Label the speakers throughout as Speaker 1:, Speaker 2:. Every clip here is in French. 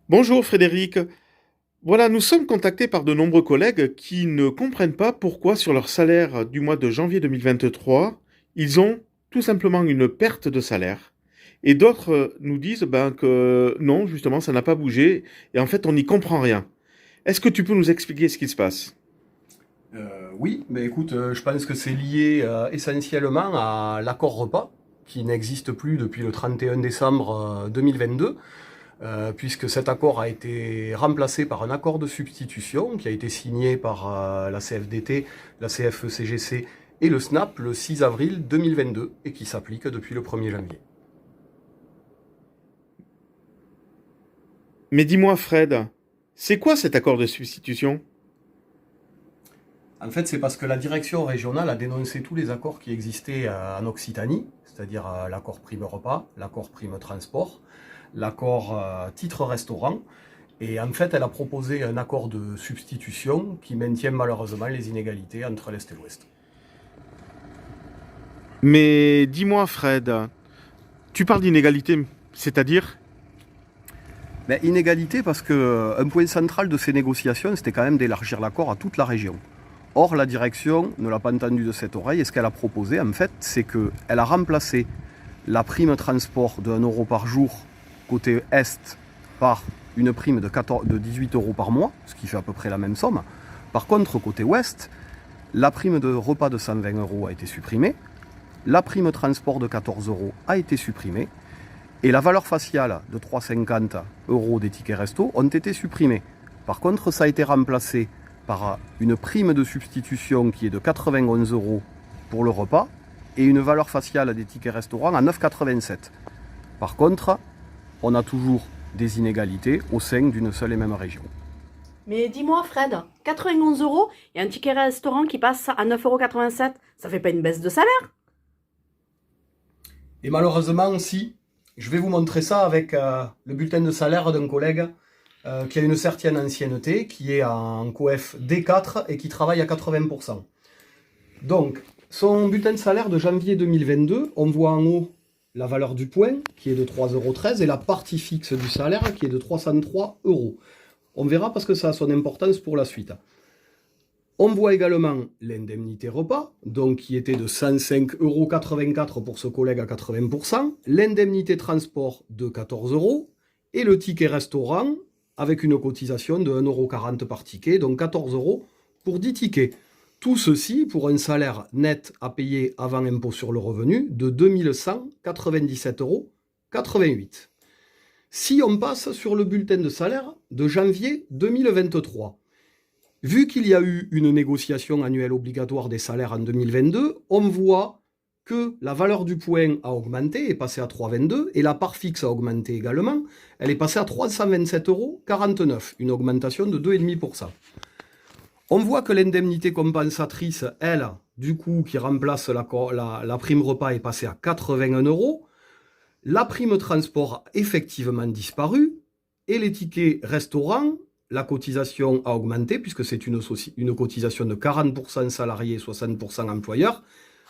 Speaker 1: Bonjour Frédéric. Voilà, nous sommes contactés par de nombreux collègues qui ne comprennent pas pourquoi sur leur salaire du mois de janvier 2023, ils ont tout simplement une perte de salaire. Et d'autres nous disent que non, justement, ça n'a pas bougé et en fait, on n'y comprend rien. Est-ce que tu peux nous expliquer ce qui se passe?
Speaker 2: Oui, mais écoute, je pense que c'est lié essentiellement à l'accord repas, qui n'existe plus depuis le 31 décembre 2022, puisque cet accord a été remplacé par un accord de substitution qui a été signé par la CFDT, la CFE-CGC et le SNAP le 6 avril 2022 et qui s'applique depuis le 1er janvier.
Speaker 1: Mais dis-moi Fred, c'est quoi cet accord de substitution?
Speaker 2: En fait, c'est parce que la direction régionale a dénoncé tous les accords qui existaient en Occitanie, c'est-à-dire l'accord prime repas, l'accord prime transport, l'accord titre restaurant. Et en fait, elle a proposé un accord de substitution qui maintient malheureusement les inégalités entre l'Est et l'Ouest.
Speaker 1: Mais dis-moi Fred, tu parles d'inégalité, c'est-à-dire?
Speaker 2: Mais inégalité parce que un point central de ces négociations, c'était quand même d'élargir l'accord à toute la région. Or, la direction ne l'a pas entendu de cette oreille et ce qu'elle a proposé, en fait, c'est qu'elle a remplacé la prime transport de 1 € par jour côté Est par une prime de 18 € par mois, ce qui fait à peu près la même somme. Par contre, côté Ouest, la prime de repas de 120 € a été supprimée, la prime transport de 14 € a été supprimée, et la valeur faciale de 3,50 € des tickets resto ont été supprimés. Par contre, ça a été remplacé par une prime de substitution qui est de 91 € pour le repas et une valeur faciale des tickets restaurants à 9,87 €. Par contre, on a toujours des inégalités au sein d'une seule et même région.
Speaker 3: Mais dis-moi, Fred, 91 euros et un ticket restaurant qui passe à 9,87 €, ça fait pas une baisse de salaire?
Speaker 2: Et malheureusement, si, je vais vous montrer ça avec le bulletin de salaire d'un collègue qui a une certaine ancienneté, qui est en coef D4 et qui travaille à 80%. Donc, son bulletin de salaire de janvier 2022, on voit en haut la valeur du point, qui est de 3,13 € et la partie fixe du salaire, qui est de 303 €. On verra parce que ça a son importance pour la suite. On voit également l'indemnité repas, donc qui était de 105,84 € pour ce collègue à 80%, l'indemnité transport de 14 € et le ticket restaurant avec une cotisation de 1,40 € par ticket, donc 14 € pour 10 tickets. Tout ceci pour un salaire net à payer avant impôt sur le revenu de 2197,88 €. Si on passe sur le bulletin de salaire de janvier 2023, vu qu'il y a eu une négociation annuelle obligatoire des salaires en 2022, on voit que la valeur du point a augmenté, est passée à 3,22, et la part fixe a augmenté également, elle est passée à 327,49 €, une augmentation de 2,5%. On voit que l'indemnité compensatrice, elle, du coup, qui remplace la prime repas, est passée à 81 €, la prime transport a effectivement disparu, et les tickets restaurants, la cotisation a augmenté, puisque c'est une cotisation de 40% salarié, 60% employeur.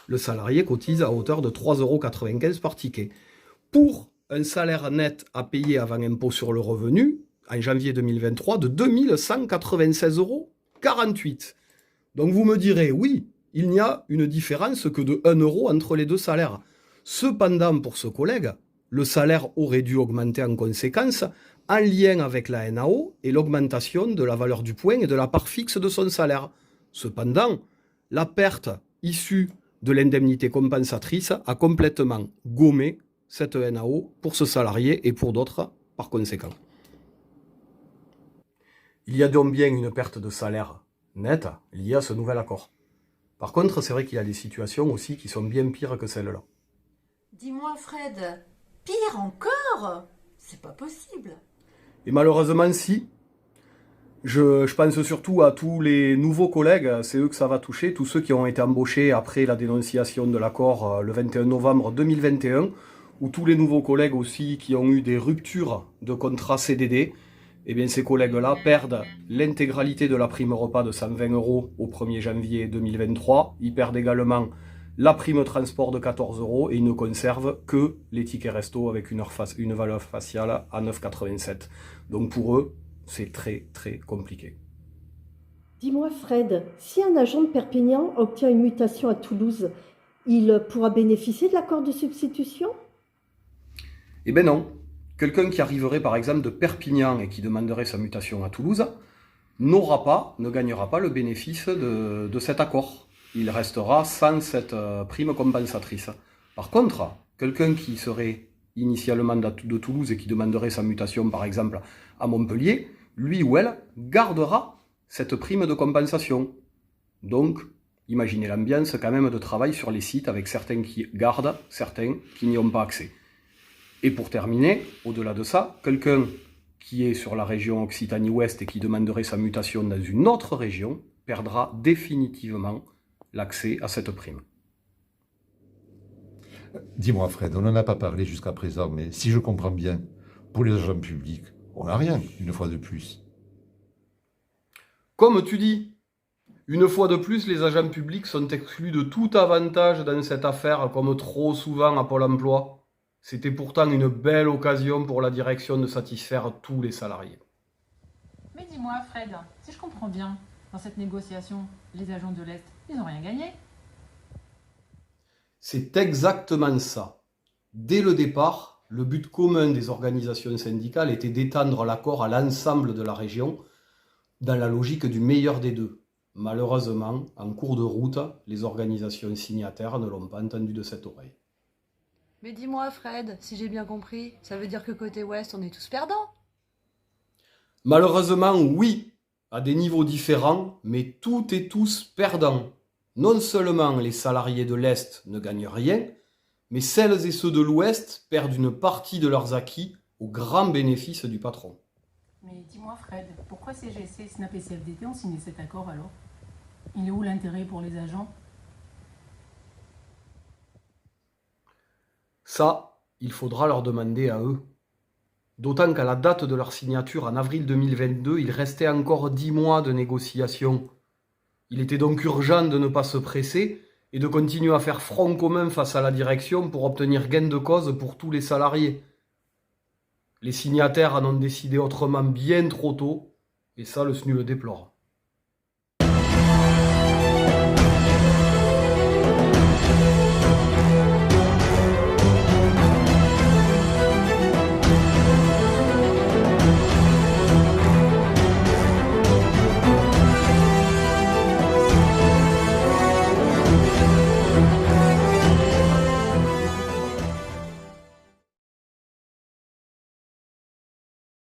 Speaker 2: Le salarié cotise à hauteur de 3,95 € par ticket. Pour un salaire net à payer avant impôt sur le revenu, en janvier 2023, de 2196,48 €. Donc vous me direz, oui, il n'y a une différence que de 1 € entre les deux salaires. Cependant, pour ce collègue, le salaire aurait dû augmenter en conséquence, en lien avec la NAO et l'augmentation de la valeur du point et de la part fixe de son salaire. Cependant, la perte issue de l'indemnité compensatrice a complètement gommé cette NAO pour ce salarié et pour d'autres par conséquent. Il y a donc bien une perte de salaire nette liée à ce nouvel accord. Par contre, c'est vrai qu'il y a des situations aussi qui sont bien pires que celle-là.
Speaker 4: Dis-moi, Fred, pire encore? C'est pas possible.
Speaker 2: Et malheureusement, si. Je pense surtout à tous les nouveaux collègues, c'est eux que ça va toucher, tous ceux qui ont été embauchés après la dénonciation de l'accord le 21 novembre 2021, ou tous les nouveaux collègues aussi qui ont eu des ruptures de contrat CDD. Eh bien, ces collègues-là perdent l'intégralité de la prime repas de 120 € au 1er janvier 2023. Ils perdent également la prime transport de 14 € et ils ne conservent que les tickets resto avec une valeur faciale à 9,87 €. Donc pour eux, c'est très très compliqué.
Speaker 5: Dis-moi Fred, si un agent de Perpignan obtient une mutation à Toulouse, il pourra bénéficier de l'accord de substitution?
Speaker 2: Eh bien non. Quelqu'un qui arriverait par exemple de Perpignan et qui demanderait sa mutation à Toulouse ne gagnera pas le bénéfice de cet accord. Il restera sans cette prime compensatrice. Par contre, quelqu'un qui serait initialement de Toulouse et qui demanderait sa mutation par exemple à Montpellier, lui ou elle gardera cette prime de compensation. Donc, imaginez l'ambiance quand même de travail sur les sites avec certains qui gardent, certains qui n'y ont pas accès. Et pour terminer, au-delà de ça, quelqu'un qui est sur la région Occitanie-Ouest et qui demanderait sa mutation dans une autre région perdra définitivement l'accès à cette prime.
Speaker 6: Dis-moi Fred, on n'en a pas parlé jusqu'à présent, mais si je comprends bien, pour les agents publics, on n'a rien, une fois de plus.
Speaker 2: Comme tu dis, une fois de plus, les agents publics sont exclus de tout avantage dans cette affaire, comme trop souvent à Pôle emploi. C'était pourtant une belle occasion pour la direction de satisfaire tous les salariés.
Speaker 7: Mais dis-moi, Fred, si je comprends bien, dans cette négociation, les agents de l'Est, ils n'ont rien gagné.
Speaker 2: C'est exactement ça. Dès le départ, le but commun des organisations syndicales était d'étendre l'accord à l'ensemble de la région dans la logique du meilleur des deux. Malheureusement, en cours de route, les organisations signataires ne l'ont pas entendu de cette oreille.
Speaker 8: Mais dis-moi Fred, si j'ai bien compris, ça veut dire que côté ouest, on est tous perdants?
Speaker 2: Malheureusement, oui, à des niveaux différents, mais toutes et tous perdants. Non seulement les salariés de l'Est ne gagnent rien, mais celles et ceux de l'Ouest perdent une partie de leurs acquis au grand bénéfice du patron.
Speaker 7: Mais dis-moi, Fred, pourquoi CGC, SNAP et CFDT ont signé cet accord alors? Il est où l'intérêt pour les agents?
Speaker 2: Ça, il faudra leur demander à eux. D'autant qu'à la date de leur signature en avril 2022, il restait encore 10 mois de négociations. Il était donc urgent de ne pas se presser et de continuer à faire front commun face à la direction pour obtenir gain de cause pour tous les salariés. Les signataires en ont décidé autrement bien trop tôt, et ça le SNU le déplore.